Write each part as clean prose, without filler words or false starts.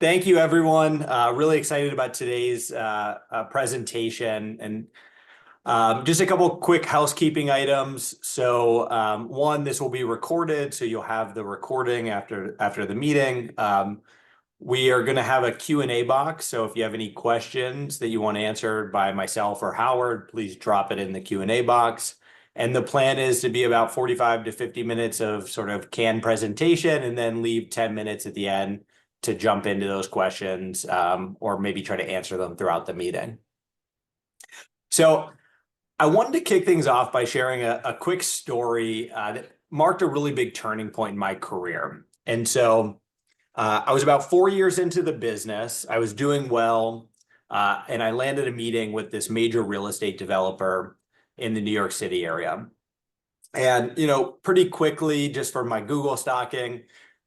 Thank you, everyone. Really excited about today's presentation and just a couple quick housekeeping items. So one, this will be recorded, so you'll have the recording after the meeting. We are going to have a Q&A box, so if you have any questions that you want answered by myself or Howard, please drop it in the Q&A box. And the plan is to be about 45 to 50 minutes of sort of canned presentation and then leave 10 minutes at the end to jump into those questions or maybe try to answer them throughout the meeting. So I wanted to kick things off by sharing a quick story that marked a really big turning point in my career. And so I was about 4 years into the business. I was doing well, and I landed a meeting with this major real estate developer in the New York City area. And, pretty quickly, just from my Google stalking,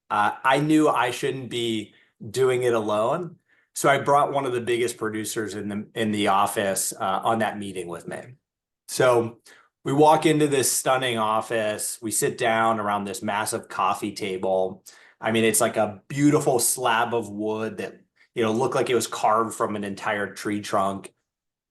I knew I shouldn't be doing it alone. So I brought one of the biggest producers in the office on that meeting with me. So we walk into this stunning office. We sit down around this massive coffee table. I mean, it's like a beautiful slab of wood that, looked like it was carved from an entire tree trunk.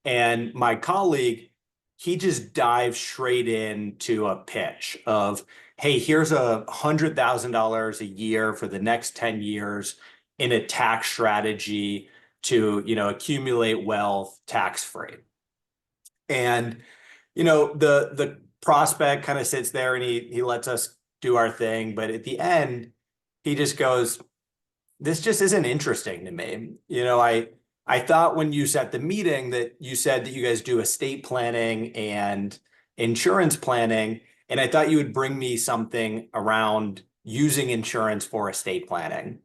And my colleague, he just dives straight into a pitch of, hey, here's $100,000 a year for the next 10 years in a tax strategy to, accumulate wealth tax-free. And, the prospect kind of sits there and he lets us do our thing. But at the end, he just goes, this just isn't interesting to me. I thought when you set the meeting that you said that you guys do estate planning and insurance planning, and I thought you would bring me something around using insurance for estate planning.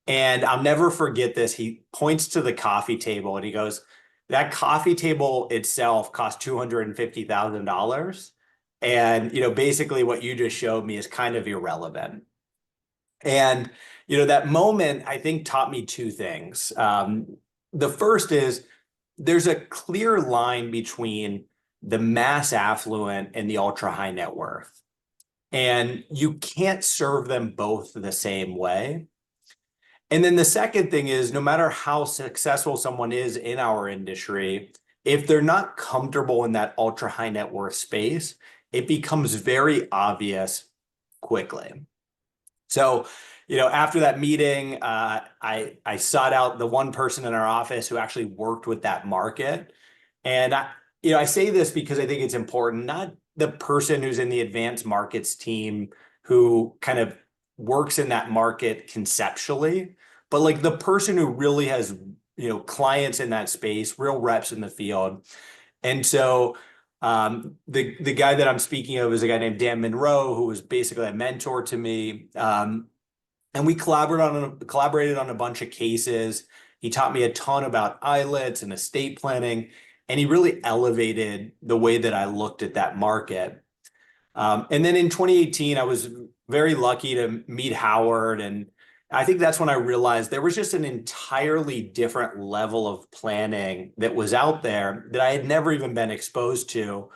And I'll never forget this. He points to the coffee table and he goes, that coffee table itself cost $250,000. And, basically what you just showed me is kind of irrelevant. And, that moment, I think, taught me two things. The first is there's a clear line between the mass affluent and the ultra high net worth. And you can't serve them both the same way. And then the second thing is no matter how successful someone is in our industry, if they're not comfortable in that ultra high net worth space, it becomes very obvious quickly. So, after that meeting, I sought out the one person in our office who actually worked with that market. And I say this because I think it's important, not the person who's in the advanced markets team who kind of works in that market conceptually, but like the person who really has, clients in that space, real reps in the field. And so the guy that I'm speaking of is a guy named Dan Monroe, who was basically a mentor to me. And we collaborated on a bunch of cases. He taught me a ton about ILETs and estate planning, and he really elevated the way that I looked at that market. And then in 2018, I was very lucky to meet Howard. And I think that's when I realized there was just an entirely different level of planning that was out there that I had never even been exposed to,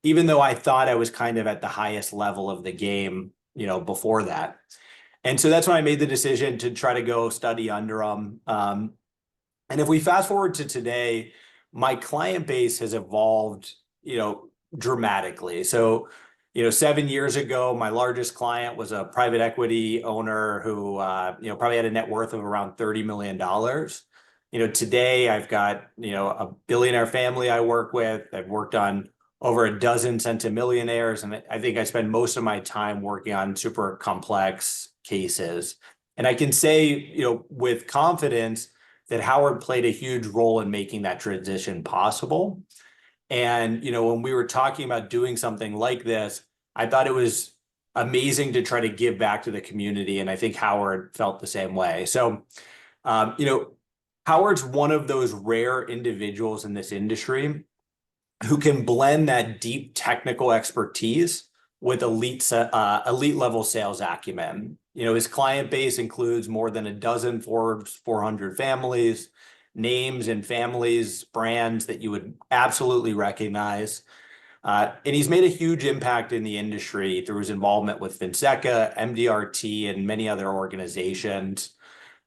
even though I thought I was kind of at the highest level of the game, before that. And so that's when I made the decision to try to go study under them. And if we fast forward to today, my client base has evolved, dramatically. So, 7 years ago, my largest client was a private equity owner who, probably had a net worth of around $30 million. Today I've got, a billionaire family I work with. I've worked on over a dozen centimillionaires, and I think I spend most of my time working on super complex cases. And I can say, with confidence that Howard played a huge role in making that transition possible. And, when we were talking about doing something like this, I thought it was amazing to try to give back to the community. And I think Howard felt the same way. So, Howard's one of those rare individuals in this industry who can blend that deep technical expertise with elite level sales acumen. His client base includes more than a dozen Forbes 400 families, names and families, brands that you would absolutely recognize. And he's made a huge impact in the industry through his involvement with Finseca, MDRT, and many other organizations.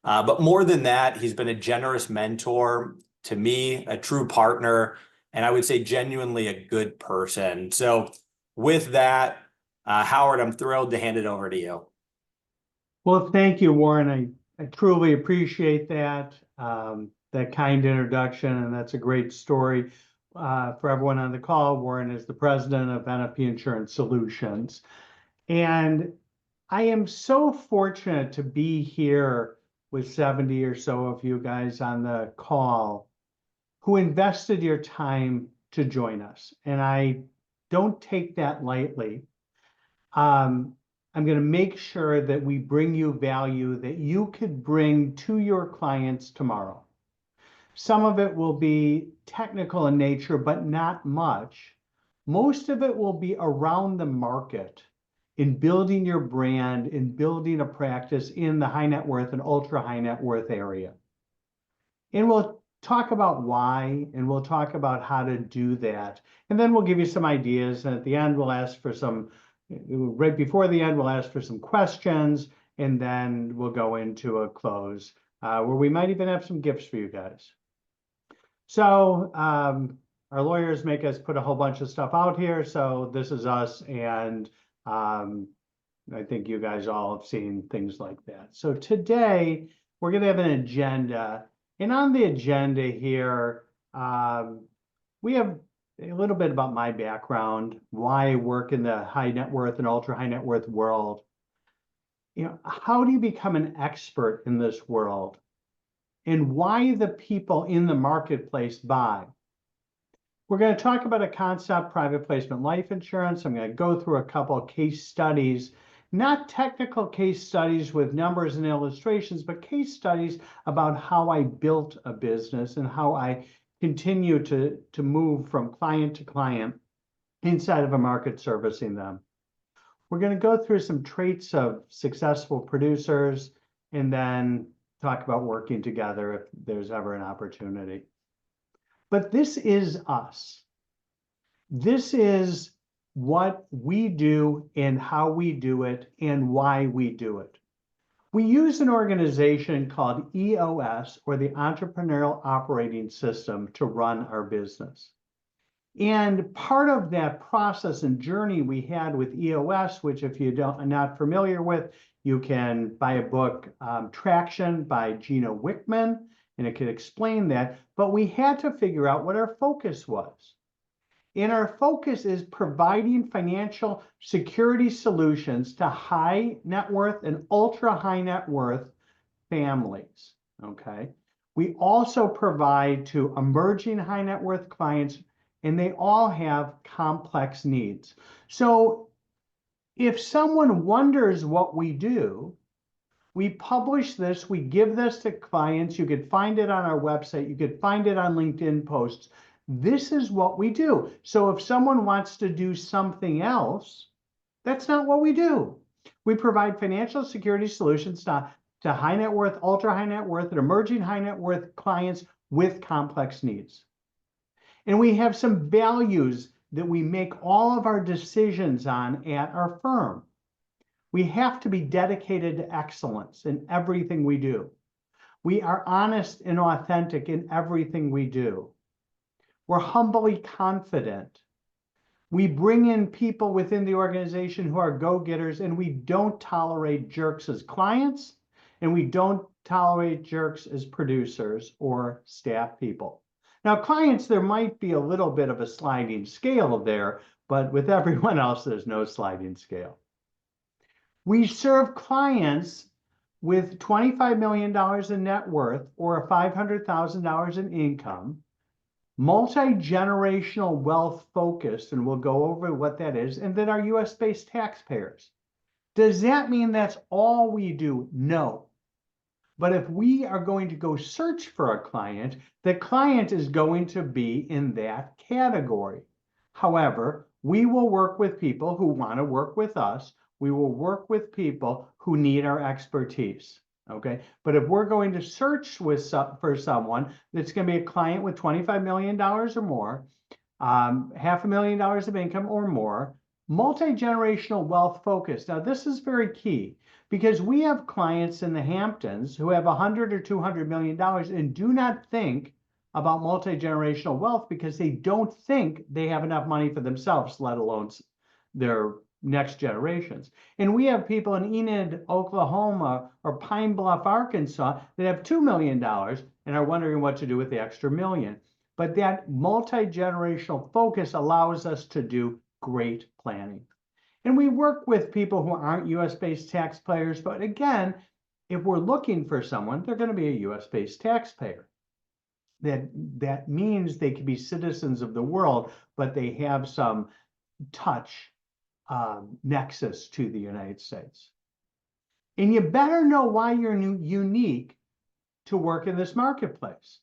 But more than that, he's been a generous mentor to me, a true partner, and I would say genuinely a good person. So with that, Howard, I'm thrilled to hand it over to you. Well, thank you, Warren. I truly appreciate that, that kind introduction, and that's a great story. For everyone on the call, Warren is the president of NFP Insurance Solutions. And I am so fortunate to be here with 70 or so of you guys on the call who invested your time to join us. And I don't take that lightly. I'm going to make sure that we bring you value that you could bring to your clients tomorrow. Some of it will be technical in nature, but not much. Most of it will be around the market, in building your brand, in building a practice in the high net worth and ultra high net worth area. And we'll talk about why, and we'll talk about how to do that. And then we'll give you some ideas. And at the end, we'll ask for some, right before the end, we'll ask for some questions, and then we'll go into a close where we might even have some gifts for you guys. So our lawyers make us put a whole bunch of stuff out here. So this is us. And I think you guys all have seen things like that. So today we're going to have an agenda. And on the agenda here, we have a little bit about my background, why I work in the high net worth and ultra high net worth world. You know, how do you become an expert in this world? And why the people in the marketplace buy. We're going to talk about a concept, private placement life insurance. I'm going to go through a couple of case studies, not technical case studies with numbers and illustrations, but case studies about how I built a business and how I continue to move from client to client inside of a market servicing them. We're going to go through some traits of successful producers and then talk about working together if there's ever an opportunity. But this is us. This is what we do and how we do it and why we do it. We use an organization called EOS, or the Entrepreneurial Operating System, to run our business. And part of that process and journey we had with EOS, which if you are not familiar with, you can buy a book, Traction by Gino Wickman, and it could explain that. But we had to figure out what our focus was. And our focus is providing financial security solutions to high net worth and ultra high net worth families, okay? We also provide to emerging high net worth clients, and they all have complex needs. So if someone wonders what we do, we publish this, we give this to clients. You could find it on our website. You could find it on LinkedIn posts. This is what we do. So if someone wants to do something else, that's not what we do. We provide financial security solutions to high net worth, ultra high net worth, and emerging high net worth clients with complex needs. And we have some values that we make all of our decisions on at our firm. We have to be dedicated to excellence in everything we do. We are honest and authentic in everything we do. We're humbly confident. We bring in people within the organization who are go-getters, and we don't tolerate jerks as clients, and we don't tolerate jerks as producers or staff people. Now, clients, there might be a little bit of a sliding scale there, but with everyone else, there's no sliding scale. We serve clients with $25 million in net worth or $500,000 in income, multi-generational wealth focused, and we'll go over what that is, and then our US-based taxpayers. Does that mean that's all we do? No. But if we are going to go search for a client, the client is going to be in that category. However, we will work with people who want to work with us. We will work with people who need our expertise. Okay, but if we're going to search for someone that's going to be a client with $25 million or more, $500,000 of income or more, multi-generational wealth focused. Now, this is very key Because we have clients in the Hamptons who have $100 or $200 million and do not think about multi-generational wealth because they don't think they have enough money for themselves, let alone their next generations. And we have people in Enid, Oklahoma, or Pine Bluff, Arkansas, that have $2 million and are wondering what to do with the extra million. But that multi-generational focus allows us to do great planning. And we work with people who aren't US-based taxpayers, but again, if we're looking for someone, they're going to be a US-based taxpayer. That means they can be citizens of the world, but they have some touch nexus to the United States. And you better know why you're unique to work in this marketplace.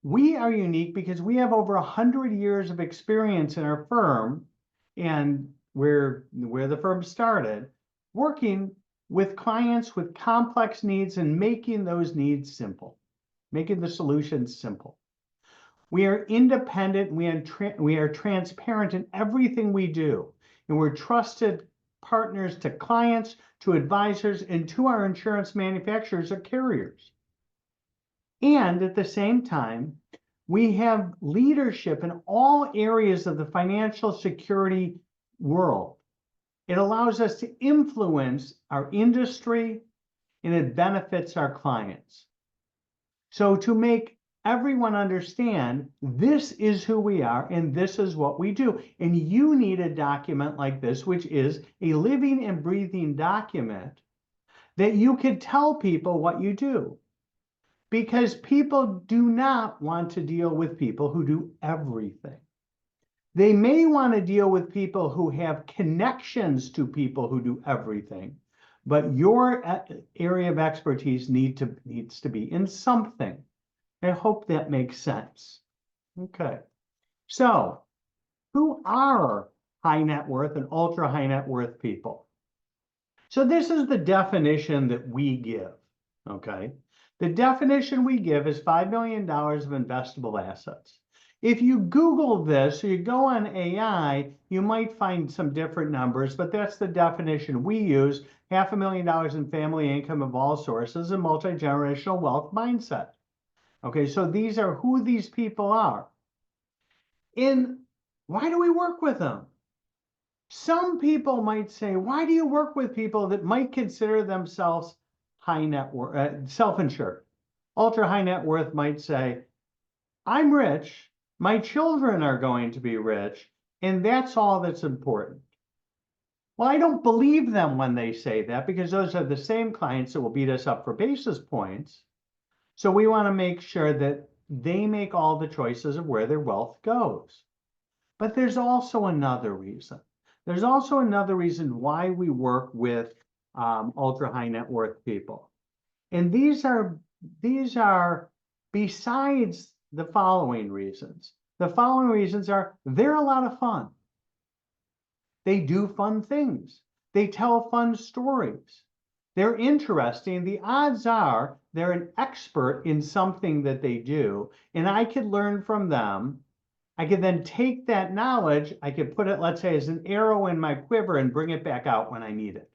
We are unique because we have over 100 years of experience in our firm, and where the firm started, working with clients with complex needs and making those needs simple, making the solutions simple. We are independent, we are transparent in everything we do, and we're trusted partners to clients, to advisors, and to our insurance manufacturers or carriers. And at the same time, we have leadership in all areas of the financial security world. It allows us to influence our industry, and it benefits our clients. So to make everyone understand, this is who we are and this is what we do. And you need a document like this, which is a living and breathing document that you can tell people what you do. Because people do not want to deal with people who do everything. They may want to deal with people who have connections to people who do everything, but your area of expertise needs to be in something. I hope that makes sense. Okay, so who are high net worth and ultra high net worth people? So this is the definition that we give, okay? The definition we give is $5 million of investable assets. If you Google this, or you go on AI, you might find some different numbers, but that's the definition we use: $500,000 in family income of all sources and multi-generational wealth mindset. Okay, so these are who these people are. And why do we work with them? Some people might say, why do you work with people that might consider themselves high net worth, self-insured? Ultra high net worth might say, I'm rich, my children are going to be rich, and that's all that's important. Well, I don't believe them when they say that, because those are the same clients that will beat us up for basis points. So we want to make sure that they make all the choices of where their wealth goes. But there's also another reason. There's also another reason why we work with ultra high net worth people. And these are besides the following reasons. The following reasons are: they're a lot of fun. They do fun things. They tell fun stories. They're interesting. The odds are they're an expert in something that they do, and I could learn from them. I could then take that knowledge, I could put it, let's say, as an arrow in my quiver and bring it back out when I need it.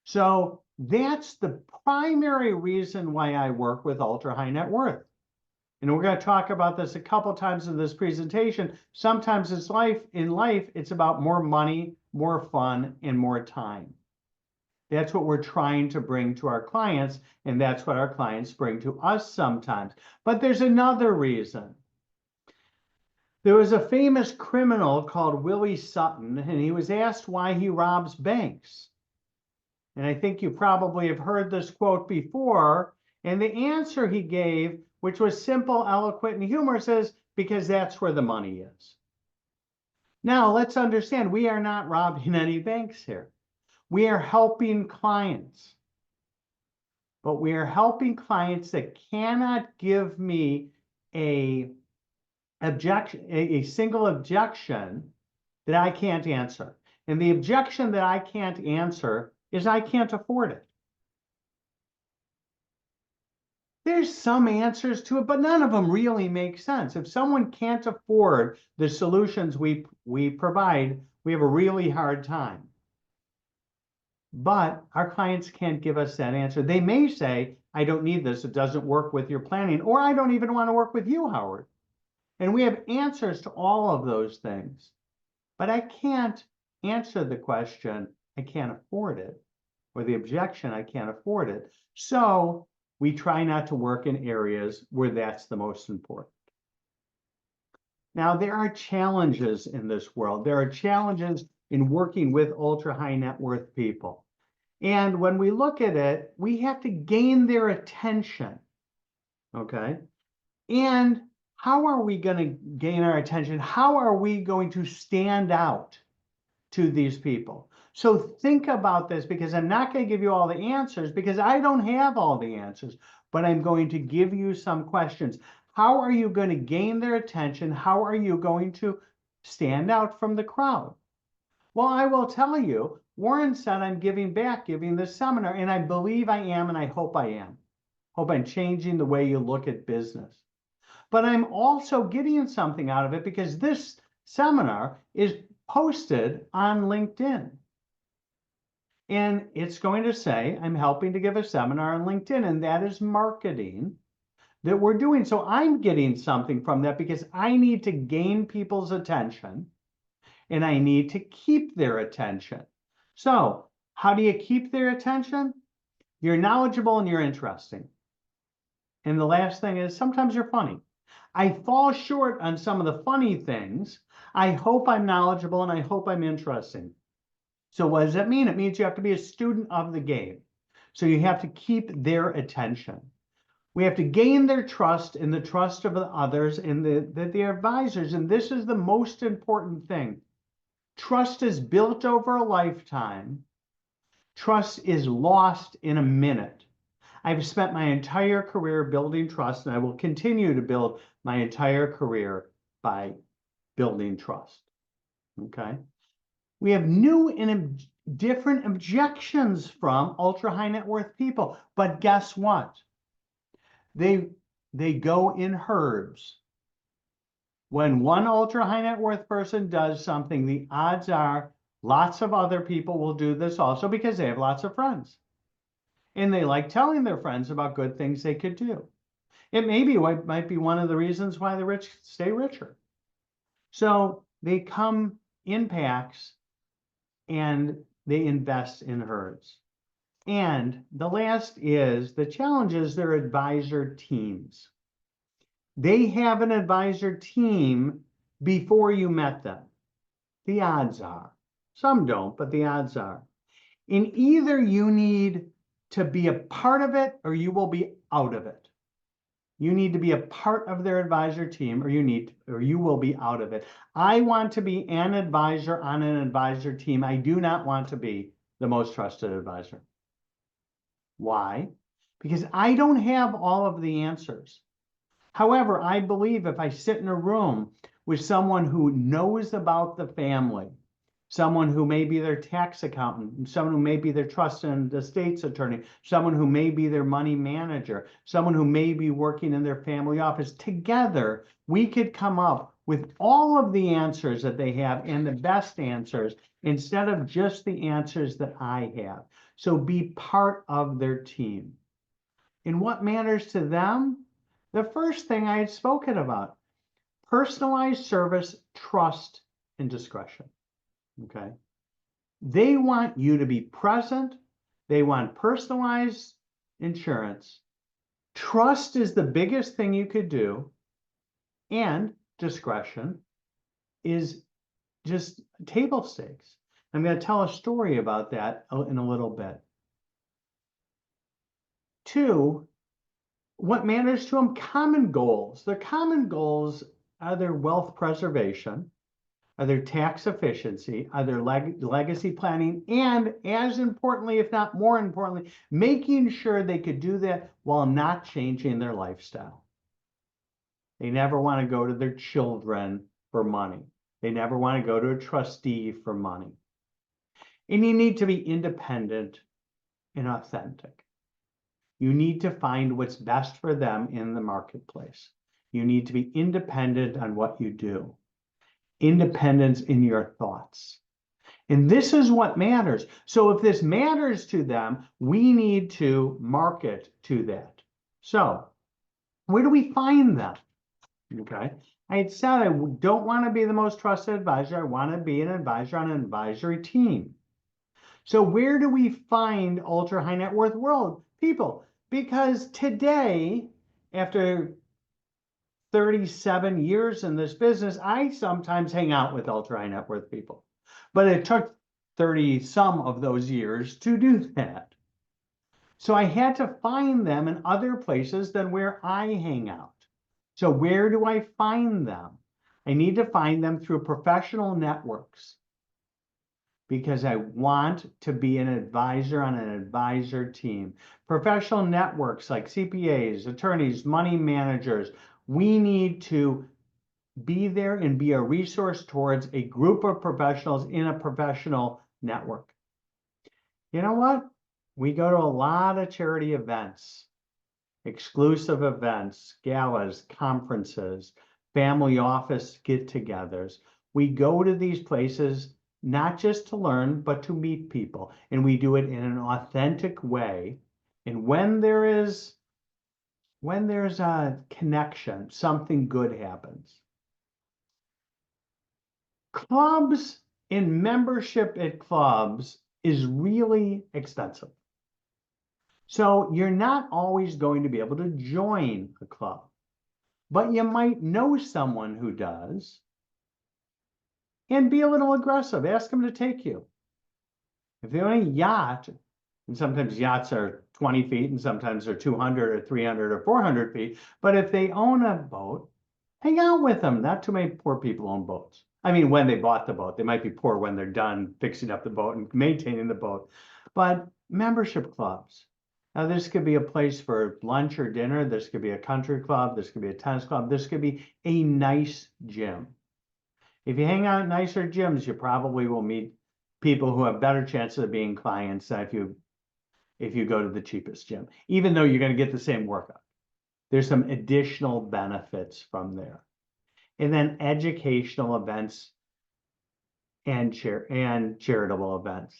So that's the primary reason why I work with ultra high net worth. And we're going to talk about this a couple times in this presentation. Sometimes in life, it's about more money, more fun, and more time. That's what we're trying to bring to our clients, and that's what our clients bring to us sometimes. But there's another reason. There was a famous criminal called Willie Sutton, and he was asked why he robs banks. And I think you probably have heard this quote before. And the answer he gave, which was simple, eloquent, and humorous, is because that's where the money is. Now, let's understand, we are not robbing any banks here. We are helping clients. But we are helping clients that cannot give me a single objection that I can't answer. And the objection that I can't answer is I can't afford it. There's some answers to it, but none of them really make sense. If someone can't afford the solutions we provide, we have a really hard time. but our clients can't give us that answer. They may say, I don't need this, it doesn't work with your planning, or I don't even want to work with you, Howard. And we have answers to all of those things. But I can't answer the question, I can't afford it, or the objection, I can't afford it. So we try not to work in areas where that's the most important. Now, there are challenges in this world. There are challenges in working with ultra high net worth people. And when we look at it, we have to gain their attention, okay? And how are we going to gain our attention? How are we going to stand out to these people? So think about this, because I'm not going to give you all the answers because I don't have all the answers, but I'm going to give you some questions. How are you going to gain their attention? How are you going to stand out from the crowd? Well, I will tell you, Warren said I'm giving back, giving this seminar, and I believe I am, and I hope I am. Hope I'm changing the way you look at business. But I'm also getting something out of it because this seminar is posted on LinkedIn. And it's going to say, I'm helping to give a seminar on LinkedIn, and that is marketing that we're doing. So I'm getting something from that because I need to gain people's attention and I need to keep their attention. So how do you keep their attention? You're knowledgeable and you're interesting. And the last thing is sometimes you're funny. I fall short on some of the funny things. I hope I'm knowledgeable and I hope I'm interesting. So what does that mean? It means you have to be a student of the game. So you have to keep their attention. We have to gain their trust and the trust of the others and the advisors. And this is the most important thing. Trust is built over a lifetime. Trust is lost in a minute. I've spent my entire career building trust, and I will continue to build my entire career by building trust. Okay? We have new and different objections from ultra high net worth people, but guess what? They go in herds. When one ultra high net worth person does something, the odds are lots of other people will do this also because they have lots of friends. And they like telling their friends about good things they could do. It might be one of the reasons why the rich stay richer. So they come in packs and they invest in herds. And the last is the challenge is their advisor teams. They have an advisor team before you met them. The odds are. Some don't, but the odds are. And either you need to be a part of it or you will be out of it. You need to be a part of their advisor team or you will be out of it. I want to be an advisor on an advisor team. I do not want to be the most trusted advisor. Why? Because I don't have all of the answers. However, I believe if I sit in a room with someone who knows about the family, someone who may be their tax accountant, someone who may be their trust and estates attorney, someone who may be their money manager, someone who may be working in their family office, together we could come up with all of the answers that they have and the best answers instead of just the answers that I have. So be part of their team. And what matters to them? The first thing I had spoken about, personalized service, trust, and discretion. Okay. They want you to be present. They want personalized insurance. Trust is the biggest thing you could do. And discretion is just table stakes. I'm going to tell a story about that in a little bit. 2, what matters to them? Common goals. Their common goals are their wealth preservation, are their tax efficiency, are their legacy planning, and as importantly, if not more importantly, making sure they could do that while not changing their lifestyle. They never want to go to their children for money. They never want to go to a trustee for money. And you need to be independent and authentic. You need to find what's best for them in the marketplace. You need to be independent on what you do. Independence in your thoughts. And this is what matters. So if this matters to them, we need to market to that. So where do we find them? Okay. I had said I don't want to be the most trusted advisor. I want to be an advisor on an advisory team. So where do we find ultra high net worth world people? Because today, after 37 years in this business, I sometimes hang out with ultra high net worth people. But it took 30 some of those years to do that. So I had to find them in other places than where I hang out. So where do I find them? I need to find them through professional networks because I want to be an advisor on an advisor team. Professional networks like CPAs, attorneys, money managers, we need to be there and be a resource towards a group of professionals in a professional network. You know what? We go to a lot of charity events, exclusive events, galas, conferences, family office get-togethers. We go to these places not just to learn, but to meet people. And we do it in an authentic way. And when there's a connection, something good happens. Clubs and membership at clubs is really expensive. So you're not always going to be able to join a club, but you might know someone who does and be a little aggressive. Ask them to take you. If they own a yacht, and sometimes yachts are 20 feet and sometimes they're 200 or 300 or 400 feet, but if they own a boat, hang out with them. Not too many poor people own boats. I mean, when they bought the boat, they might be poor when they're done fixing up the boat and maintaining the boat. But membership clubs. Now, this could be a place for lunch or dinner. This could be a country club. This could be a tennis club. This could be a nice gym. If you hang out at nicer gyms, you probably will meet people who have better chances of being clients than if you go to the cheapest gym, even though you're going to get the same workout. There's some additional benefits from there. And then educational events and charitable events.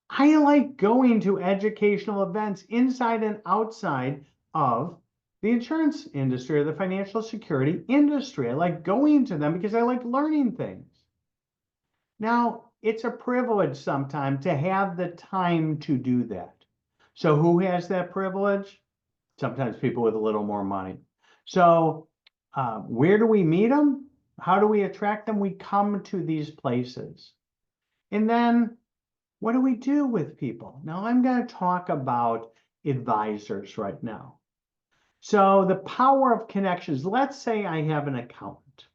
I like going to educational events inside and outside of the insurance industry or the financial security industry. I like going to them because I like learning things. Now, it's a privilege sometimes to have the time to do that. So who has that privilege? Sometimes people with a little more money. So where do we meet them? How do we attract them? We come to these places. And then what do we do with people? Now I'm going to talk about advisors right now. So the power of connections. Let's say I have an accountant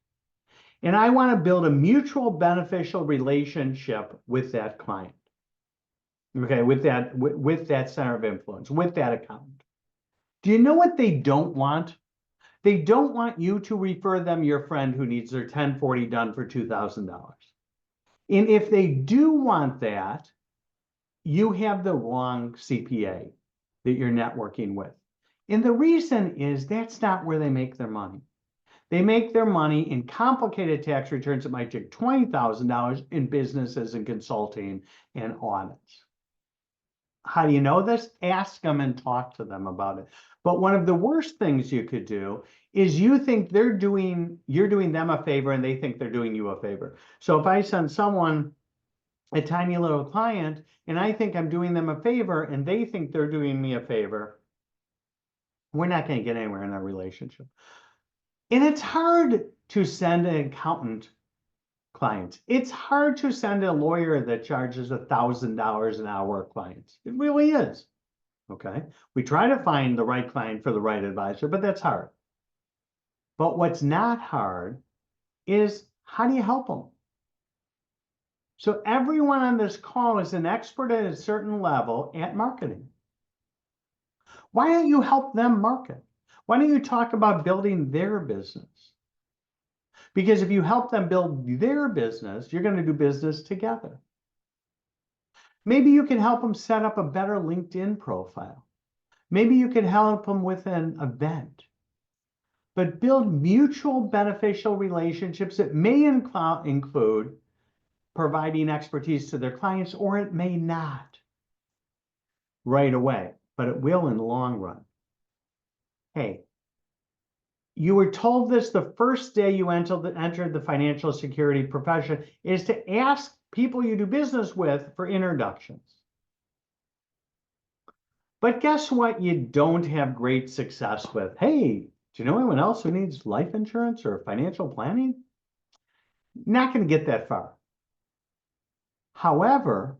and I want to build a mutual beneficial relationship with that client. Okay, with that center of influence, with that accountant. Do you know what they don't want? They don't want you to refer them your friend who needs their 1040 done for $2,000. And if they do want that, you have the wrong CPA that you're networking with. And the reason is that's not where they make their money. They make their money in complicated tax returns that might take $20,000 in businesses and consulting and audits. How do you know this? Ask them and talk to them about it. But one of the worst things you could do is you think you're doing them a favor and they think they're doing you a favor. So if I send someone a tiny little client and I think I'm doing them a favor and they think they're doing me a favor, we're not going to get anywhere in our relationship. And it's hard to send an accountant clients. It's hard to send a lawyer that charges $1,000 an hour clients. It really is. Okay. We try to find the right client for the right advisor, but that's hard. But what's not hard is how do you help them? So everyone on this call is an expert at a certain level at marketing. Why don't you help them market? Why don't you talk about building their business? Because if you help them build their business, you're going to do business together. Maybe you can help them set up a better LinkedIn profile. Maybe you can help them with an event. But build mutual beneficial relationships that may include providing expertise to their clients, or it may not right away, but it will in the long run. Hey, you were told this the first day you entered the financial security profession is to ask people you do business with for introductions. But guess what you don't have great success with? Hey, do you know anyone else who needs life insurance or financial planning? Not going to get that far. However,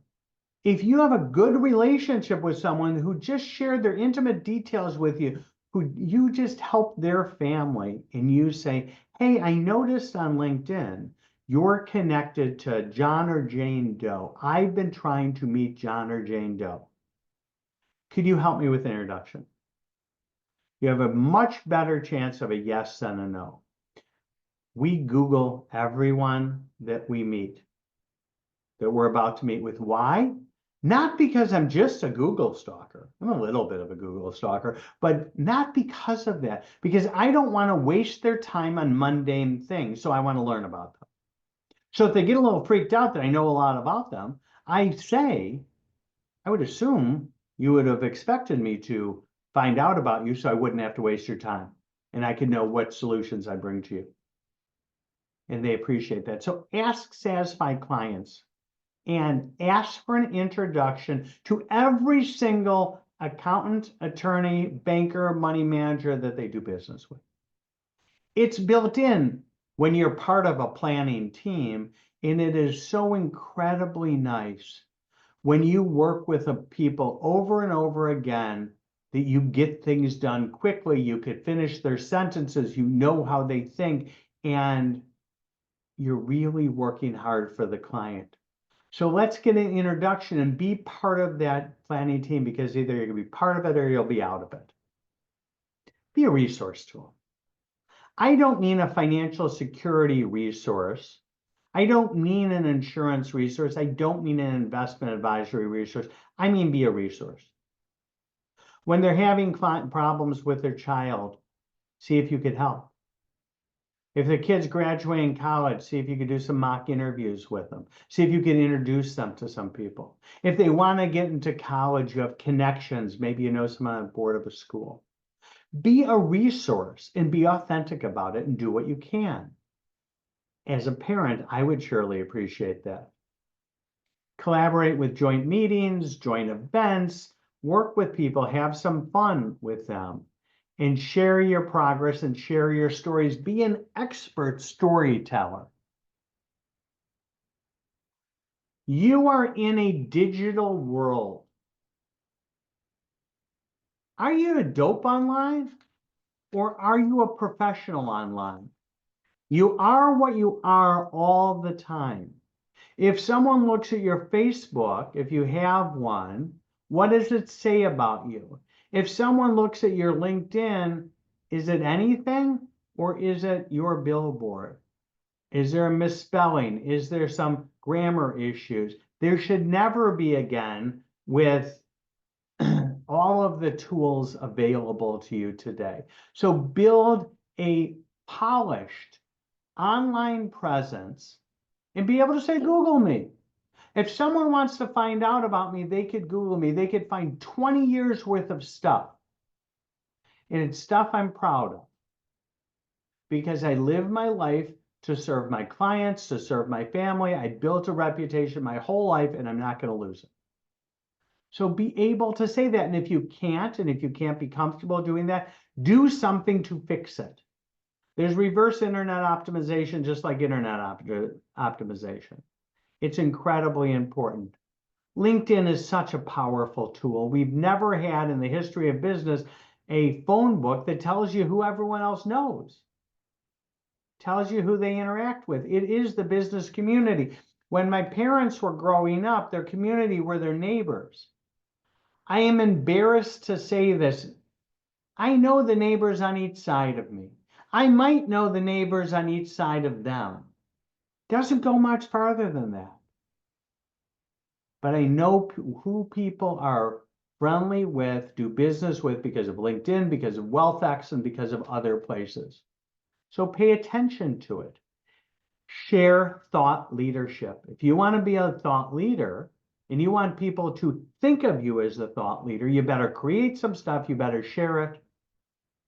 if you have a good relationship with someone who just shared their intimate details with you, who you just helped their family, and you say, hey, I noticed on LinkedIn, you're connected to John or Jane Doe. I've been trying to meet John or Jane Doe. Could you help me with an introduction? You have a much better chance of a yes than a no. We Google everyone that we meet, that we're about to meet with. Why? Not because I'm just a Google stalker. I'm a little bit of a Google stalker, but not because of that, because I don't want to waste their time on mundane things. So I want to learn about them. So if they get a little freaked out that I know a lot about them, I say, I would assume you would have expected me to find out about you so I wouldn't have to waste your time and I could know what solutions I bring to you. And they appreciate that. So ask satisfied clients and ask for an introduction to every single accountant, attorney, banker, money manager that they do business with. It's built in when you're part of a planning team, and it is so incredibly nice when you work with people over and over again that you get things done quickly, you could finish their sentences, you know how they think, and you're really working hard for the client. So let's get an introduction and be part of that planning team, because either you're going to be part of it or you'll be out of it. Be a resource to them. I don't mean a financial security resource. I don't mean an insurance resource. I don't mean an investment advisory resource. I mean be a resource. When they're having problems with their child, see if you could help. If the kid's graduating college, see if you could do some mock interviews with them. See if you can introduce them to some people. If they want to get into college, you have connections. Maybe you know someone on the board of a school. Be a resource and be authentic about it and do what you can. As a parent, I would surely appreciate that. Collaborate with joint meetings, joint events, work with people, have some fun with them, and share your progress and share your stories. Be an expert storyteller. You are in a digital world. Are you a dope online, or are you a professional online? You are what you are all the time. If someone looks at your Facebook, if you have one, what does it say about you? If someone looks at your LinkedIn, is it anything, or is it your billboard? Is there a misspelling? Is there some grammar issues? There should never be, again, with all of the tools available to you today. So build a polished online presence and be able to say, Google me. If someone wants to find out about me, they could Google me. They could find 20 years worth of stuff. And it's stuff I'm proud of, because I live my life to serve my clients, to serve my family. I built a reputation my whole life, and I'm not going to lose it. So be able to say that. And if you can't, and if you can't be comfortable doing that, do something to fix it. There's reverse internet optimization, just like internet optimization. It's incredibly important. LinkedIn is such a powerful tool. We've never had in the history of business a phone book that tells you who everyone else knows, tells you who they interact with. It is the business community. When my parents were growing up, their community were their neighbors. I am embarrassed to say this. I know the neighbors on each side of me. I might know the neighbors on each side of them. Doesn't go much farther than that. But I know who people are friendly with, do business with, because of LinkedIn, because of WealthX, and because of other places. So pay attention to it. Share thought leadership. If you want to be a thought leader and you want people to think of you as the thought leader, you better create some stuff, you better share it,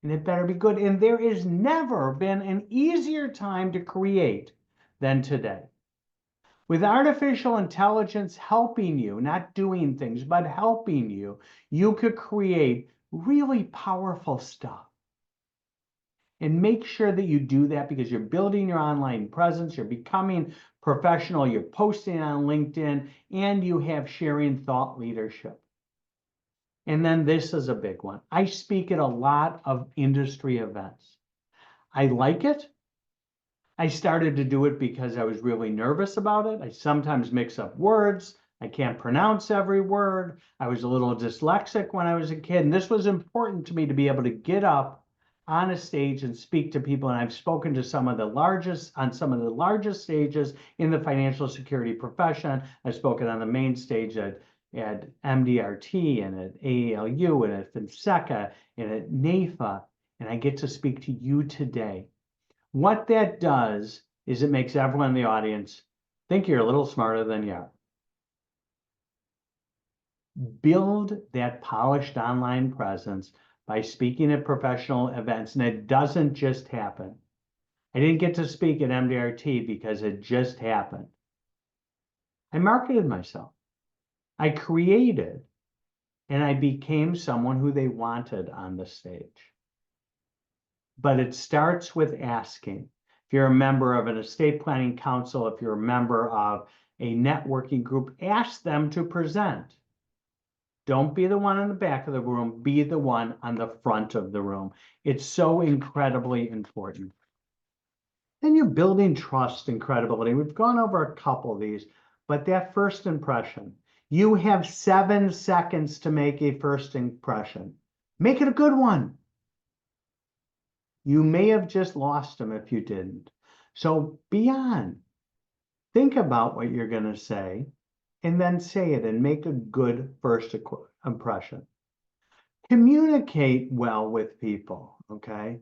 and it better be good. And there has never been an easier time to create than today. With artificial intelligence helping you, not doing things, but helping you, you could create really powerful stuff. And make sure that you do that because you're building your online presence, you're becoming professional, you're posting on LinkedIn, and you have sharing thought leadership. And then this is a big one. I speak at a lot of industry events. I like it. I started to do it because I was really nervous about it. I sometimes mix up words. I can't pronounce every word. I was a little dyslexic when I was a kid. And this was important to me to be able to get up on a stage and speak to people. And I've spoken to some of the largest stages in the financial security profession. I've spoken on the main stage at MDRT and at AALU and at FinSecca and at NAFA. And I get to speak to you today. What that does is it makes everyone in the audience think you're a little smarter than you are. Build that polished online presence by speaking at professional events, and it doesn't just happen. I didn't get to speak at MDRT because it just happened. I marketed myself. I created, and I became someone who they wanted on the stage. But it starts with asking. If you're a member of an estate planning council, if you're a member of a networking group, ask them to present. Don't be the one in the back of the room, be the one on the front of the room. It's so incredibly important. Then you're building trust and credibility. We've gone over a couple of these, but that first impression, you have 7 seconds to make a first impression. Make it a good one. You may have just lost them if you didn't. So be on. Think about what you're going to say and then say it and make a good first impression. Communicate well with people, okay?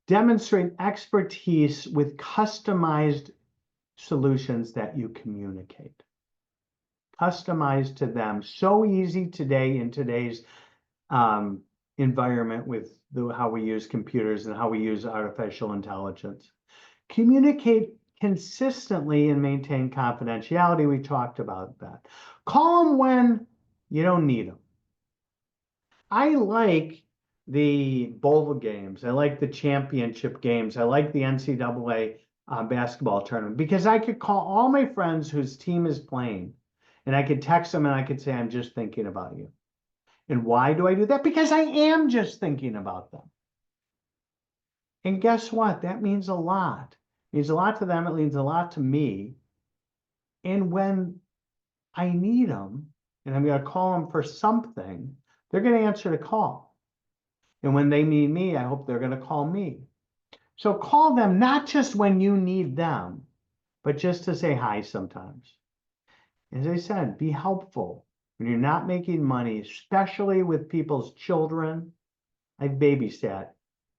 Demonstrate expertise with customized solutions that you communicate. Customized to them. So easy today in today's environment with how we use computers and how we use artificial intelligence. Communicate consistently and maintain confidentiality. We talked about that. Call them when you don't need them. I like the bowl games. I like the championship games. I like the NCAA basketball tournament because I could call all my friends whose team is playing and I could text them and I could say, I'm just thinking about you. And why do I do that? Because I am just thinking about them. And guess what? That means a lot. It means a lot to them. It means a lot to me. And when I need them and I'm going to call them for something, they're going to answer the call. And when they need me, I hope they're going to call me. So call them not just when you need them, but just to say hi sometimes. As I said, be helpful. When you're not making money, especially with people's children, I babysat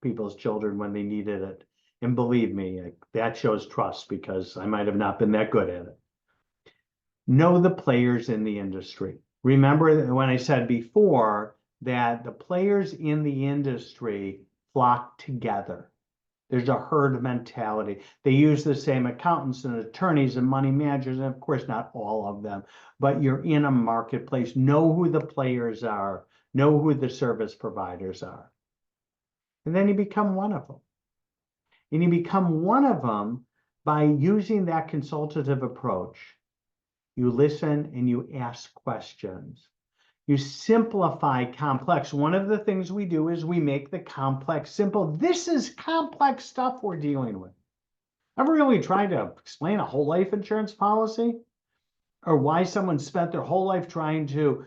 people's children when they needed it. And believe me, that shows trust because I might have not been that good at it. Know the players in the industry. Remember when I said before that the players in the industry flock together. There's a herd mentality. They use the same accountants and attorneys and money managers, and of course, not all of them, but you're in a marketplace. Know who the players are. Know who the service providers are. And then you become one of them. And you become one of them by using that consultative approach. You listen and you ask questions. You simplify complex. One of the things we do is we make the complex simple. This is complex stuff we're dealing with. Ever really tried to explain a whole life insurance policy? Or why someone spent their whole life trying to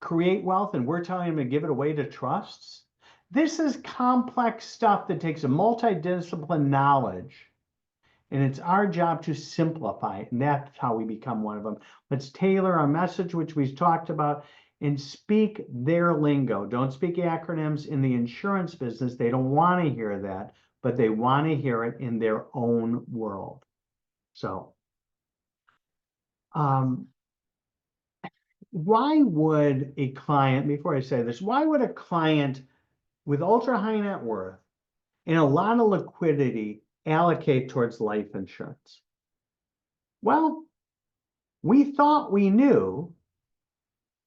create wealth and we're telling them to give it away to trusts? This is complex stuff that takes a multidisciplinary knowledge. And it's our job to simplify it. And that's how we become one of them. Let's tailor our message, which we've talked about, and speak their lingo. Don't speak acronyms in the insurance business. They don't want to hear that. but they want to hear it in their own world. So, why would a client, before I say this, why would a client with ultra high net worth and a lot of liquidity allocate towards life insurance? Well, we thought we knew,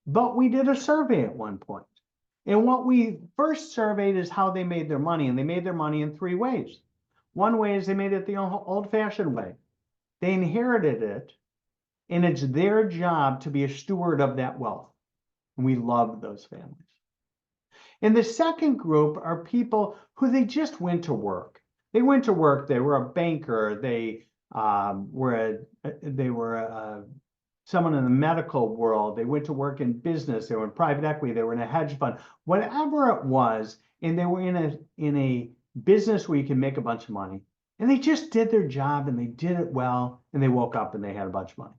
but we did a survey at one point. And what we first surveyed is how they made their money, and they made their money in 3 ways. One way is they made it the old-fashioned way. They inherited it, and it's their job to be a steward of that wealth. And we love those families. And the second group are people who they just went to work. They went to work, they were a banker, they were someone in the medical world, they went to work in business, they were in private equity, they were in a hedge fund, whatever it was, and they were in a business where you can make a bunch of money. And they just did their job and they did it well, and they woke up and they had a bunch of money.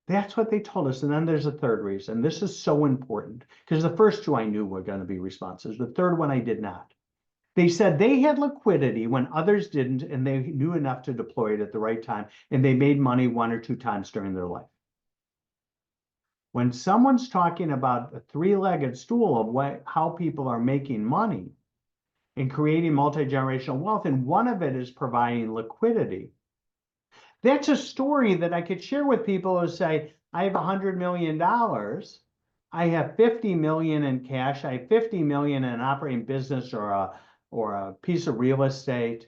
That's what they told us. And then there's a third reason. This is so important because the first 2 I knew were going to be responses. The third one I did not. They said they had liquidity when others didn't, and they knew enough to deploy it at the right time, and they made money 1 or 2 times during their life. When someone's talking about a 3-legged stool of how people are making money and creating multi-generational wealth, and one of it is providing liquidity, that's a story that I could share with people who say, I have $100 million. I have 50 million in cash. I have 50 million in an operating business or a piece of real estate.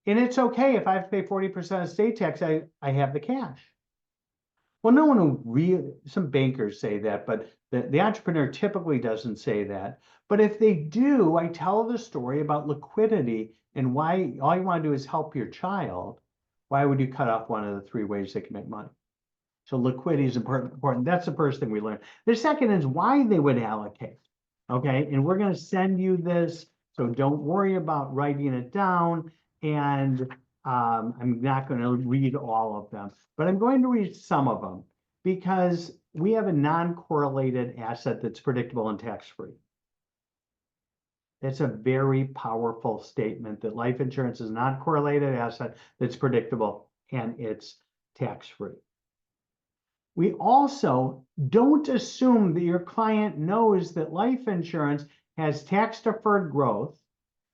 And it's okay if I have to pay 40% estate tax, I have the cash. Well, no one who really, some bankers say that, but the entrepreneur typically doesn't say that. But if they do, I tell the story about liquidity and why all you want to do is help your child. Why would you cut off one of the 3 ways they can make money? So liquidity is important. That's the first thing we learned. The second is why they would allocate. Okay, and we're going to send you this, so don't worry about writing it down. And I'm not going to read all of them, but I'm going to read some of them because we have a non-correlated asset that's predictable and tax-free. That's a very powerful statement that life insurance is not a correlated asset that's predictable and it's tax-free. We also don't assume that your client knows that life insurance has tax-deferred growth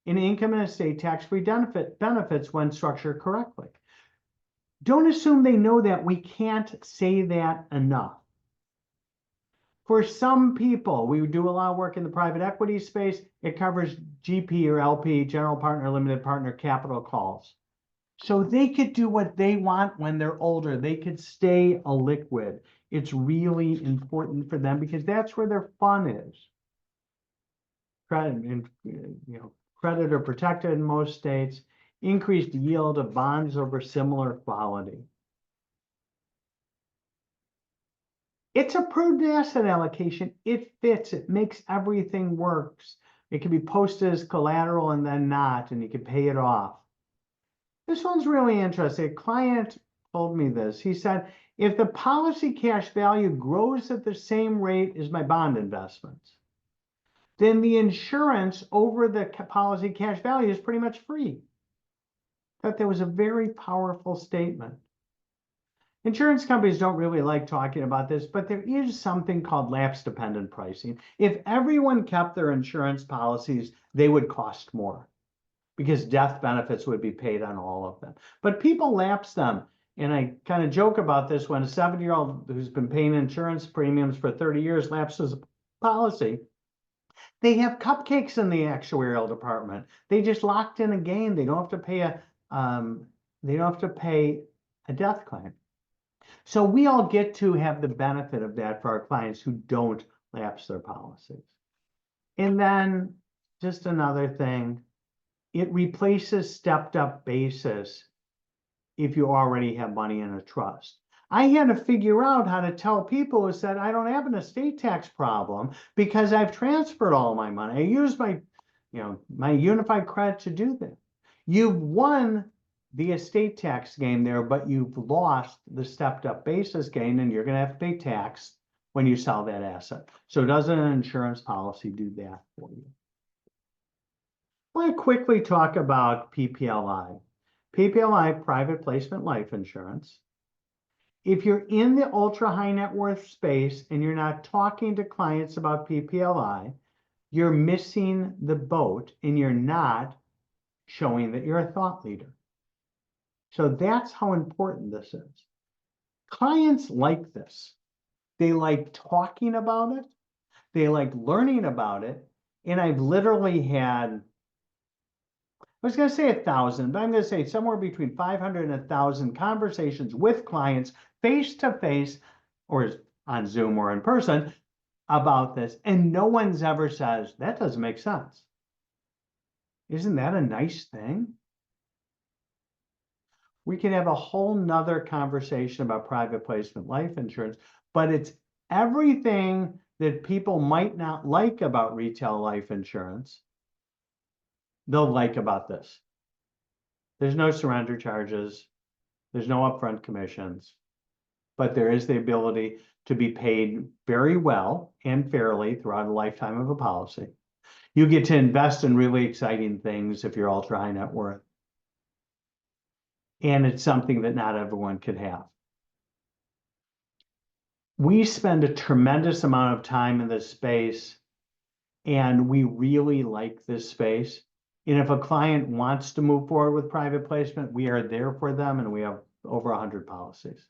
and income and estate tax-free benefits when structured correctly. Don't assume they know that. We can't say that enough. For some people, we do a lot of work in the private equity space. It covers GP or LP, general partner, limited partner capital calls. So they could do what they want when they're older. They could stay a liquid. It's really important for them because that's where their fun is. Creditor protected in most states, increased yield of bonds over similar quality. It's a prudent asset allocation. It fits. It makes everything works. It can be posted as collateral and then not, and you can pay it off. This one's really interesting. A client told me this. He said, if the policy cash value grows at the same rate as my bond investments, then the insurance over the policy cash value is pretty much free. I thought that was a very powerful statement. Insurance companies don't really like talking about this, but there is something called lapse-dependent pricing. If everyone kept their insurance policies, they would cost more because death benefits would be paid on all of them. But people lapse them. And I kind of joke about this when a 70-year-old who's been paying insurance premiums for 30 years lapses a policy. They have cupcakes in the actuarial department. They just locked in a gain. They don't have to pay a death claim. So we all get to have the benefit of that for our clients who don't lapse their policies. And then just another thing, it replaces stepped up basis if you already have money in a trust. I had to figure out how to tell people who said, I don't have an estate tax problem because I've transferred all my money. I used my unified credit to do that. You've won the estate tax game there, but you've lost the stepped up basis gain, and you're going to have to pay tax when you sell that asset. So doesn't an insurance policy do that for you? want to quickly talk about PPLI. PPLI, private placement life insurance. If you're in the ultra high net worth space and you're not talking to clients about PPLI, you're missing the boat and you're not showing that you're a thought leader. So that's how important this is. Clients like this. They like talking about it. They like learning about it. And I've literally had, I was going to say 1,000, but I'm going to say somewhere between 500 and 1,000 conversations with clients face to face or on Zoom or in person about this. And no one's ever says, that doesn't make sense. Isn't that a nice thing? We can have a whole nother conversation about private placement life insurance, but it's everything that people might not like about retail life insurance, they'll like about this. There's no surrender charges. There's no upfront commissions, but there is the ability to be paid very well and fairly throughout a lifetime of a policy. You get to invest in really exciting things if you're ultra high net worth. And it's something that not everyone could have. We spend a tremendous amount of time in this space, and we really like this space. And if a client wants to move forward with private placement, we are there for them, and we have over 100 policies.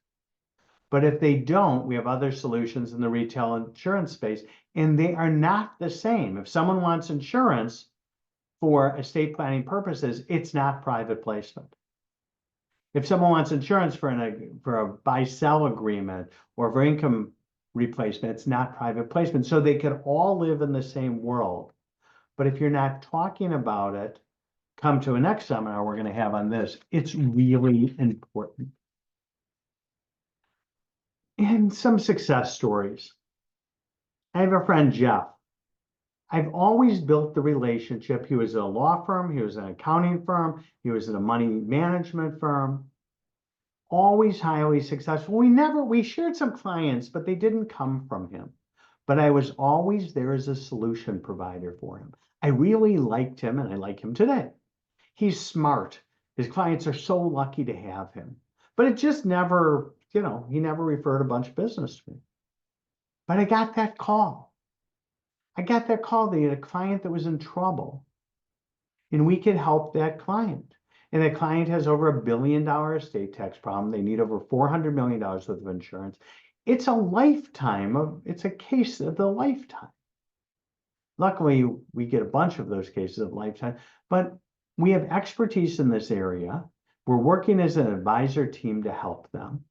But if they don't, we have other solutions in the retail insurance space, and they are not the same. If someone wants insurance for estate planning purposes, it's not private placement. If someone wants insurance for a buy-sell agreement or for income replacement, it's not private placement. So they could all live in the same world. But if you're not talking about it, come to a next seminar we're going to have on this. It's really important. And some success stories. I have a friend, Jeff. I've always built the relationship. He was at a law firm. He was in an accounting firm. He was in a money management firm. Always highly successful. We shared some clients, but they didn't come from him. But I was always there as a solution provider for him. I really liked him, and I like him today. He's smart. His clients are so lucky to have him. But it just never, he never referred a bunch of business to me. But I got that call. They had a client that was in trouble, and we could help that client. And the client has over $1 billion estate tax problem. They need over $400 million worth of insurance. It's a case of the lifetime. Luckily, we get a bunch of those cases of lifetime, but we have expertise in this area. We're working as an advisor team to help them.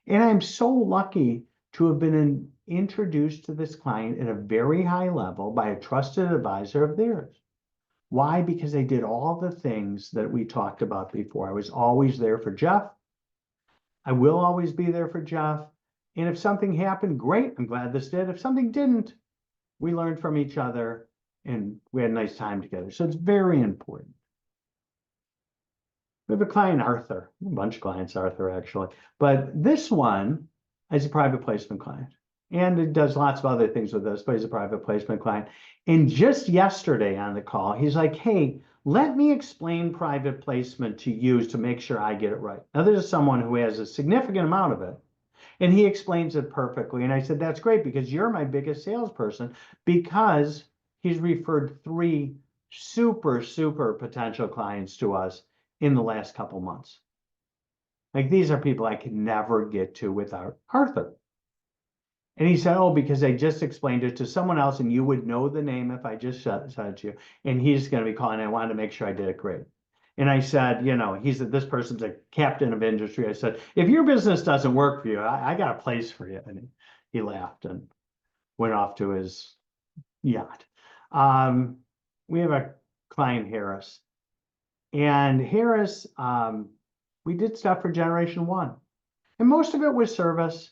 And I'm so lucky to have been introduced to this client at a very high level by a trusted advisor of theirs. Why? Because they did all the things that we talked about before. I was always there for Jeff. I will always be there for Jeff. And if something happened, great. I'm glad this did. If something didn't, we learned from each other and we had a nice time together. So it's very important. We have a client, Arthur, a bunch of clients, Arthur, actually. But this one is a private placement client. And it does lots of other things with us, but he's a private placement client. And just yesterday on the call, he's like, hey, let me explain private placement to you to make sure I get it right. Now, this is someone who has a significant amount of it, and he explains it perfectly. And I said, that's great because you're my biggest salesperson, because he's referred 3 super, super potential clients to us in the last couple months. Like, these are people I could never get to without Arthur. And he said, oh, because I just explained it to someone else and you would know the name if I just said it to you. And he's going to be calling. I wanted to make sure I did it great. And I said, he said, this person's a captain of industry. I said, if your business doesn't work for you, I got a place for you. And he laughed and went off to his yacht. We have a client, Harris. And Harris, we did stuff for Generation 1. And most of it was service.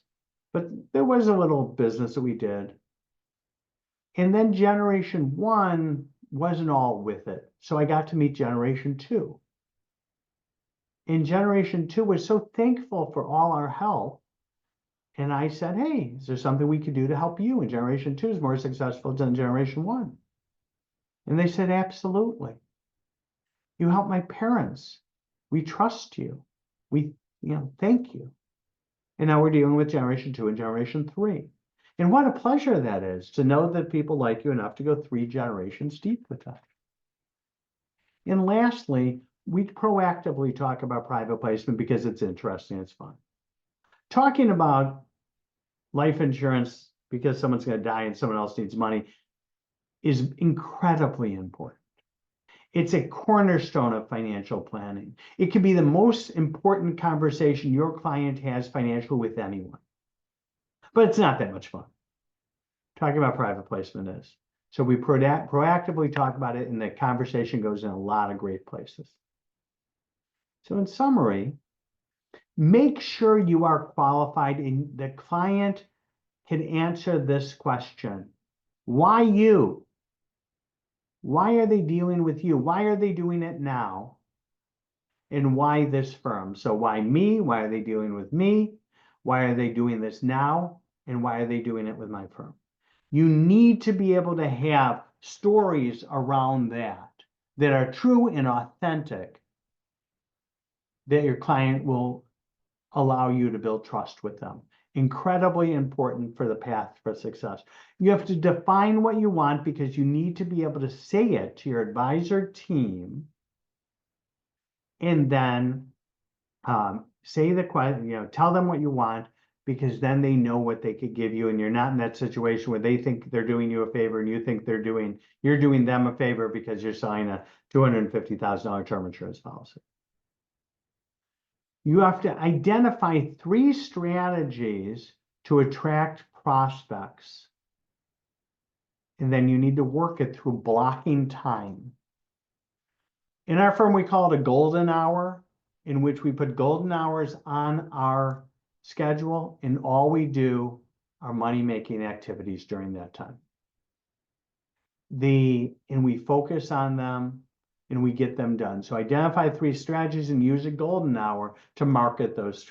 But there was a little business that we did. And then Generation 1 wasn't all with it. So I got to meet Generation 2. And Generation 2 was so thankful for all our help. And I said, hey, is there something we could do to help you? And Generation 2 is more successful than Generation 1. And they said, absolutely. You helped my parents. We trust you. We, thank you. And now we're dealing with generation 2 and generation 3. And what a pleasure that is to know that people like you enough to go 3 generations deep with us. And lastly, we proactively talk about private placement because it's interesting, it's fun. Talking about life insurance because someone's going to die and someone else needs money is incredibly important. It's a cornerstone of financial planning. It can be the most important conversation your client has financially with anyone. But it's not that much fun. Talking about private placement is. So we proactively talk about it, and the conversation goes in a lot of great places. So in summary, make sure you are qualified and the client can answer this question. Why you? Why are they dealing with you? Why are they doing it now? And why this firm? So why me? Why are they dealing with me? Why are they doing this now? And why are they doing it with my firm? You need to be able to have stories around that are true and authentic, that your client will allow you to build trust with them. Incredibly important for the path for success. You have to define what you want because you need to be able to say it to your advisor team, and then say the question, tell them what you want, because then they know what they could give you, and you're not in that situation where they think they're doing you a favor and you think you're doing them a favor because you're selling a $250,000 term insurance policy. You have to identify 3 strategies to attract prospects. And then you need to work it through blocking time. In our firm, we call it a golden hour, in which we put golden hours on our schedule, and all we do are money-making activities during that time. And we focus on them, and we get them done. So identify 3 strategies and use a golden hour to market those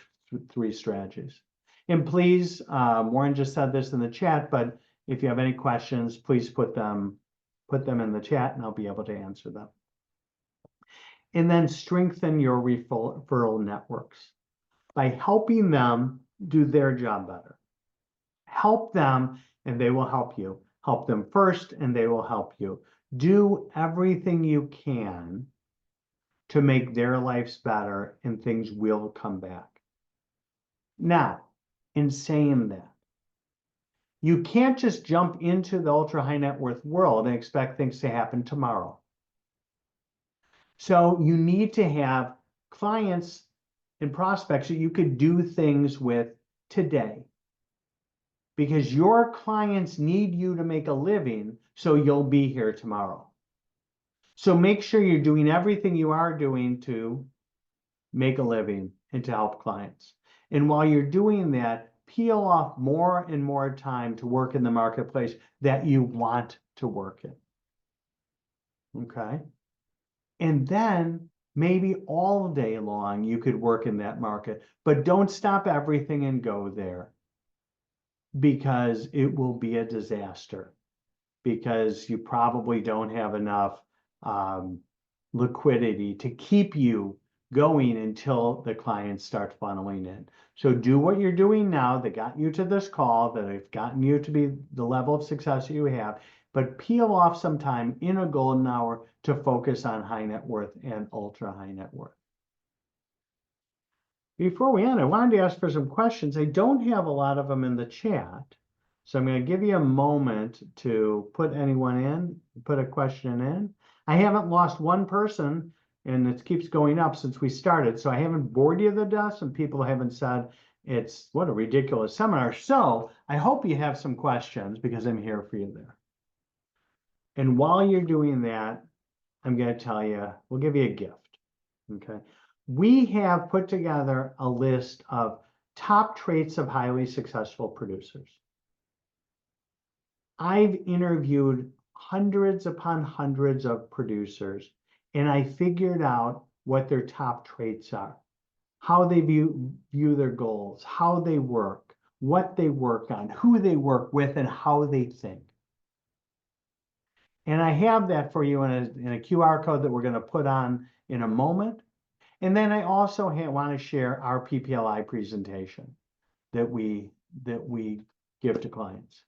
3 strategies. And please, Warren just said this in the chat, but if you have any questions, please put them in the chat and I'll be able to answer them. And then strengthen your referral networks by helping them do their job better. Help them and they will help you. Help them first and they will help you. Do everything you can to make their lives better, and things will come back. Now, in saying that, you can't just jump into the ultra high net worth world and expect things to happen tomorrow. So you need to have clients and prospects that you could do things with today, because your clients need you to make a living, so you'll be here tomorrow. So make sure you're doing everything you are doing to make a living and to help clients. And while you're doing that, peel off more and more time to work in the marketplace that you want to work in. Okay? And then maybe all day long you could work in that market, but don't stop everything and go there, because it will be a disaster, because you probably don't have enough liquidity to keep you going until the clients start funneling in. So do what you're doing now that got you to this call, that have gotten you to be the level of success you have, but peel off some time in a golden hour to focus on high net worth and ultra high net worth. Before we end, I wanted to ask for some questions. I don't have a lot of them in the chat, so I'm going to give you a moment to put anyone in, put a question in. I haven't lost one person, and it keeps going up since we started, so I haven't bored you to death, and people haven't said it's what a ridiculous seminar. So I hope you have some questions, because I'm here for you there. And while you're doing that, I'm going to tell you, we'll give you a gift. Okay. We have put together a list of top traits of highly successful producers. I've interviewed hundreds upon hundreds of producers, and I figured out what their top traits are, how they view their goals, how they work, what they work on, who they work with, and how they think. And I have that for you in a QR code that we're going to put on in a moment. And then I also want to share our PPLI presentation that we give to clients.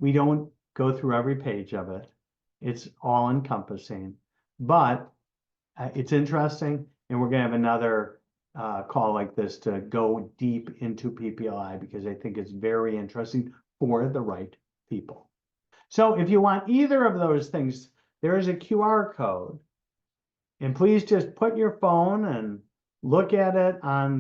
We don't go through every page of it. It's all encompassing, but it's interesting. And we're going to have another call like this to go deep into PPLI because I think it's very interesting for the right people. So if you want either of those things, there is a QR code. And please just put your phone and look at it on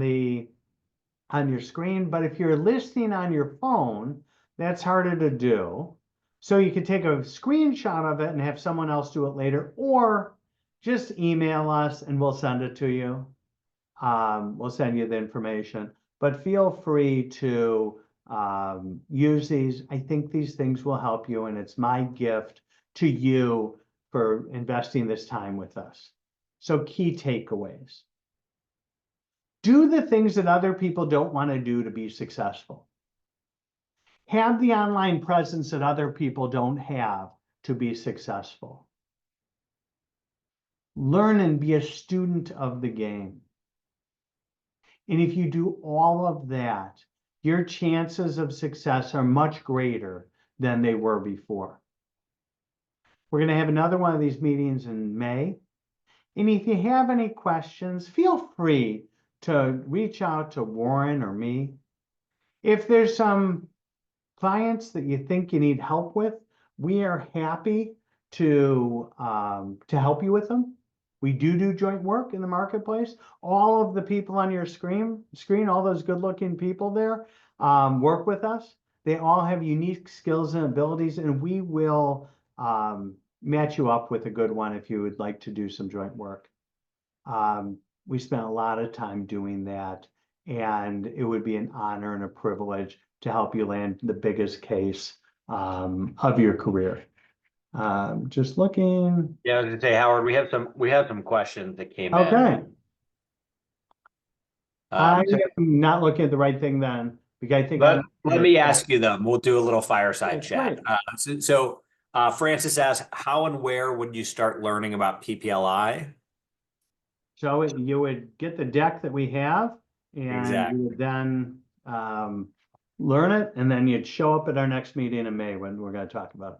your screen. But if you're listening on your phone, that's harder to do. So you can take a screenshot of it and have someone else do it later, or just email us and we'll send it to you. We'll send you the information, but feel free to use these. I think these things will help you, and it's my gift to you for investing this time with us. So key takeaways. Do the things that other people don't want to do to be successful. Have the online presence that other people don't have to be successful. Learn and be a student of the game. And if you do all of that, your chances of success are much greater than they were before. We're going to have another one of these meetings in May. And if you have any questions, feel free to reach out to Warren or me. If there's some clients that you think you need help with, we are happy to help you with them. We do joint work in the marketplace. All of the people on your screen, all those good-looking people there, work with us. They all have unique skills and abilities, and we will match you up with a good one if you would like to do some joint work. We spent a lot of time doing that, and it would be an honor and a privilege to help you land the biggest case of your career. Just looking. Yeah, I was gonna say, Howard, we have some questions that came Okay. in. I'm So not looking at the right thing then, because I think let me ask you them. We'll do a little fireside Okay, chat. Francis asked, how and where would you start learning about PPLI? So you would get the deck that we have, and Exactly. you would then learn it, and then you'd show up at our next meeting in May when we're going to talk about it.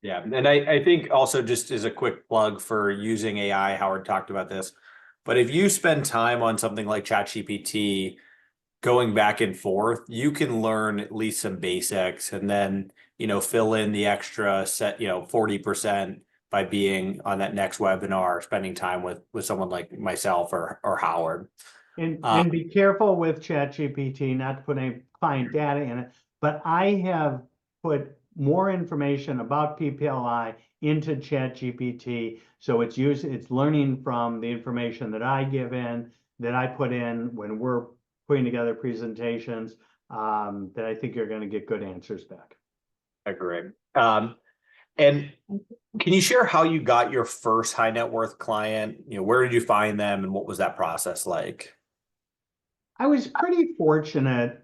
Yeah, and I think also just as a quick plug for using AI, Howard talked about this, but if you spend time on something like ChatGPT, going back and forth, you can learn at least some basics and then, fill in the extra set, 40% by being on that next webinar, spending time with someone like myself or Howard. And be careful with ChatGPT, not to put any client data in it, but I have put more information about PPLI into ChatGPT. So it's learning from the information that I give in, that I put in when we're putting together presentations, that I think you're going to get good answers back. Agree. And can you share how you got your first high net worth client? Where did you find them and what was that process like? I was pretty fortunate.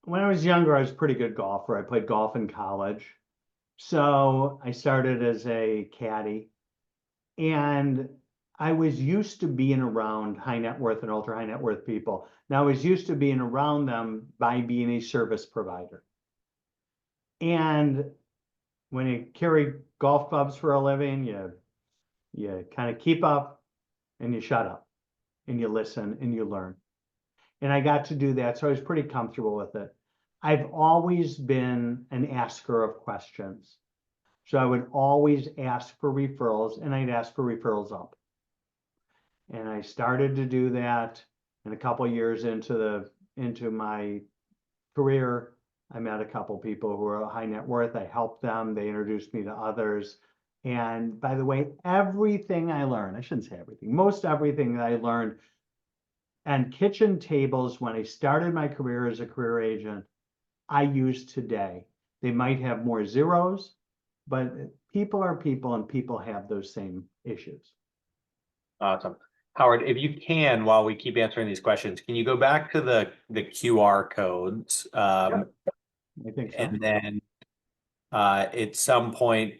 When I was younger, I was a pretty good golfer. I played golf in college. So I started as a caddy, and I was used to being around high net worth and ultra high net worth people. Now I was used to being around them by being a service provider. And when you carry golf clubs for a living, you kind of keep up and you shut up and you listen and you learn. And I got to do that, so I was pretty comfortable with it. I've always been an asker of questions. So I would always ask for referrals, and I'd ask for referrals up. And I started to do that, and a couple of years into my career, I met a couple of people who were high net worth. I helped them. They introduced me to others. And by the way, everything I learned, I shouldn't say everything, most everything that I learned and kitchen tables when I started my career as a career agent, I use today. They might have more zeros, but people are people and people have those same issues. Awesome. Howard, if you can, while we keep answering these questions, can you go back to the QR codes? Yep, I think so. And then At some point,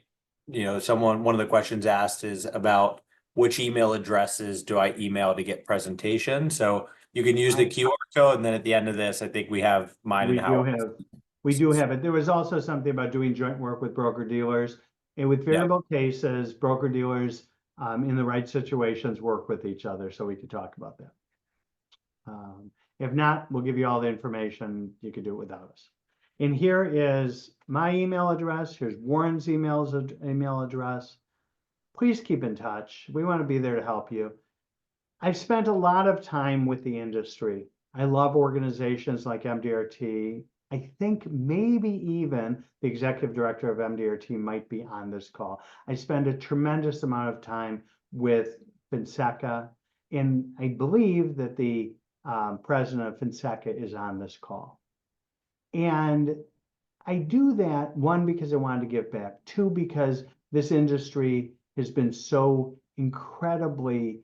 one of the questions asked is about which email addresses do I email to get presentation? So you can use the QR code, and then at the end of this, I think we have mine and Howard. We do have it. There was also something about doing joint work with broker dealers. And with variable cases, broker dealers in the right situations work with each other. So we could talk about that. If not, we'll give you all the information. You could do it without us. And here is my email address. Here's Warren's email address. Please keep in touch. We want to be there to help you. I've spent a lot of time with the industry. I love organizations like MDRT. I think maybe even the executive director of MDRT might be on this call. I spend a tremendous amount of time with Finseca, and I believe that the president of Finseca is on this call. And I do that, one, because I wanted to give back, two, because this industry has been so incredibly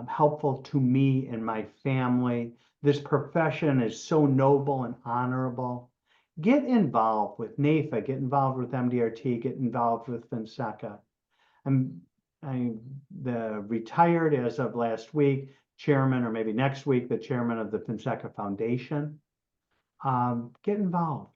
helpful to me and my family. This profession is so noble and honorable. Get involved with NAFA, get involved with MDRT, get involved with Finseca. I'm the retired, as of last week, chairman, or maybe next week, the chairman of the Finseca Foundation. Get involved.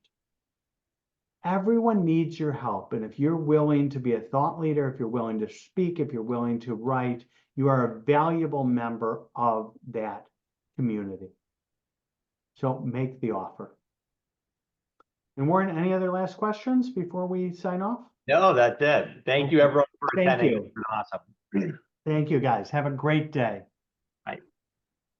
Everyone needs your help. And if you're willing to be a thought leader, if you're willing to speak, if you're willing to write, you are a valuable member of that community. So make the offer. And Warren, any other last questions before we sign off? No, that's it. Thank you, everyone, for attending. Thank you. It's been awesome. Thank you, guys. Have a great day.